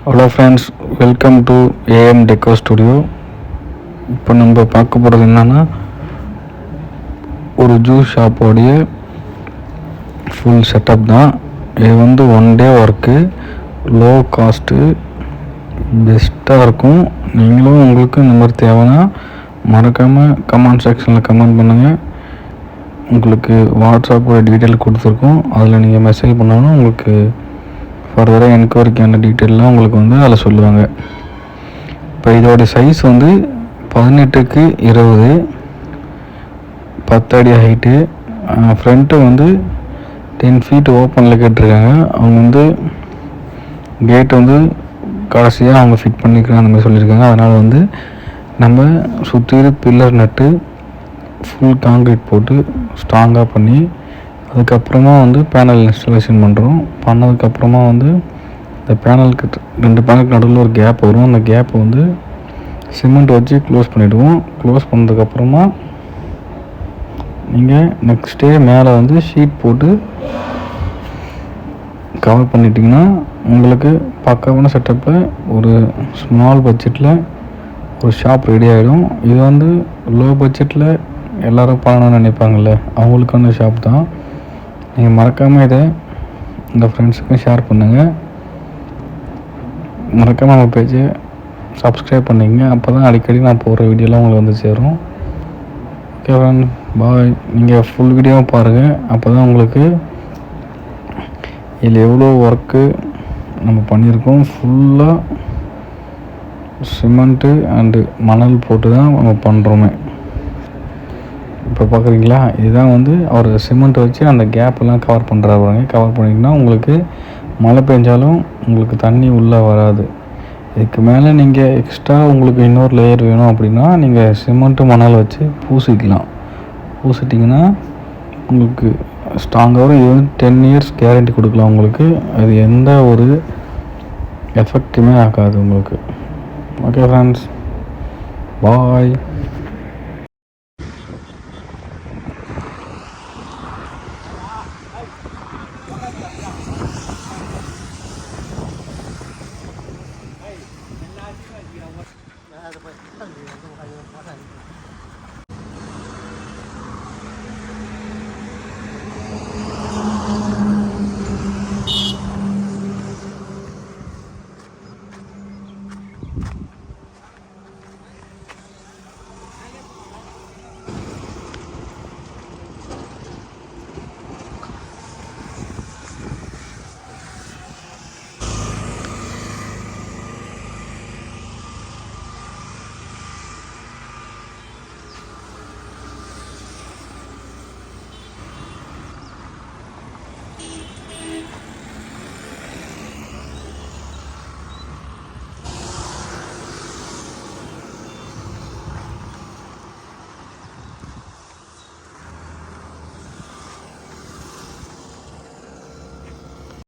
Hello friends, welcome to AM Techo studio. இப்போ நம்ம பார்க்க போகிறது என்னென்னா, ஒரு ஜூஸ் ஷாப்போடைய ஃபுல் செட்டப் தான். இது 1 டே ஒர்க்கு, லோ காஸ்ட்டு, பெஸ்ட்டாக இருக்கும். நீங்களும் உங்களுக்கு இந்த மாதிரி தேவைன்னா மறக்காமல் கமெண்ட் செக்ஷனில் கமெண்ட் பண்ணுங்கள். உங்களுக்கு வாட்ஸ்அப்போட டீட்டெயில் கொடுத்துருக்கோம். அதில் நீங்கள் மெசேஜ் பண்ணாலும் உங்களுக்கு ஃபர்தராக என்கொயரிக்கான டீட்டெயிலாம் உங்களுக்கு அதில் சொல்லுவாங்க. இப்போ இதோடைய சைஸ் 18க்கு 20, 10 அடி ஹைட்டு. ஃப்ரண்ட்டு 10 ஃபீட் ஓப்பனில் கேட்டிருக்காங்க. அவங்க கேட்டு கடைசியாக அவங்க ஃபிட் பண்ணிக்கிறாங்க அந்த மாதிரி சொல்லியிருக்காங்க. அதனால் நம்ம சுற்றி பில்லர் நட்டு ஃபுல் காங்க்ரீட் போட்டு ஸ்ட்ராங்காக பண்ணி அதுக்கப்புறமா பேனல் இன்ஸ்டாலேஷன் பண்ணுறோம். பண்ணதுக்கப்புறமா இந்த பேனலுக்கு 2 பேனலுக்கு நடுவில் ஒரு கேப் வரும். அந்த கேப்பை சிமெண்ட் வச்சு க்ளோஸ் பண்ணிவிடுவோம். க்ளோஸ் பண்ணதுக்கப்புறமா நீங்கள் நெக்ஸ்ட் டே மேலே ஷீட் போட்டு கவர் பண்ணிட்டிங்கன்னா உங்களுக்கு பக்காவான செட்டப்பில் ஒரு ஸ்மால் பட்ஜெட்டில் ஒரு ஷாப் ரெடி ஆகிடும். இது லோ பட்ஜெட்டில் எல்லோரும் பண்ணணும்னு நினைப்பாங்கள்ல, அவங்களுக்கான ஷாப் தான். நீங்கள் மறக்காமல் இதை உங்கள் ஃப்ரெண்ட்ஸுக்கும் ஷேர் பண்ணுங்கள். மறக்காமல் நம்ம பேஜை சப்ஸ்கிரைப் பண்ணிக்கங்க. அப்போ தான் அடிக்கடி நான் போடுற வீடியோலாம் உங்களுக்கு சேரும். ஓகே ஃப்ரெண்ட், பாய். நீங்கள் ஃபுல் வீடியோவும் பாருங்கள். அப்போ தான் உங்களுக்கு இதில் எவ்வளோ ஒர்க்கு நம்ம பண்ணியிருக்கோம். ஃபுல்லாக சிமெண்ட்டு அண்டு மணல் போட்டு தான் நம்ம பண்ணுறோமே. இப்போ பார்க்குறீங்களா, இதுதான் அவர் சிமெண்ட் வச்சு அந்த கேப்பெல்லாம் கவர் பண்ணுறாங்க. கவர் பண்ணிங்கன்னா உங்களுக்கு மழை பெஞ்சாலும் உங்களுக்கு தண்ணி உள்ளே வராது. இதுக்கு மேலே நீங்கள் எக்ஸ்ட்ரா உங்களுக்கு இன்னொரு லேயர் வேணும் அப்படின்னா நீங்கள் சிமெண்ட்டு மணல் வச்சு பூசிக்கலாம். பூசிட்டிங்கன்னா உங்களுக்கு ஸ்ட்ராங்காக இது 10 இயர்ஸ் கேரண்டி கொடுக்கலாம் உங்களுக்கு. அது எந்த ஒரு எஃபெக்ட்டுமே ஆகாது உங்களுக்கு. ஓகே ஃப்ரெண்ட்ஸ், பாய்.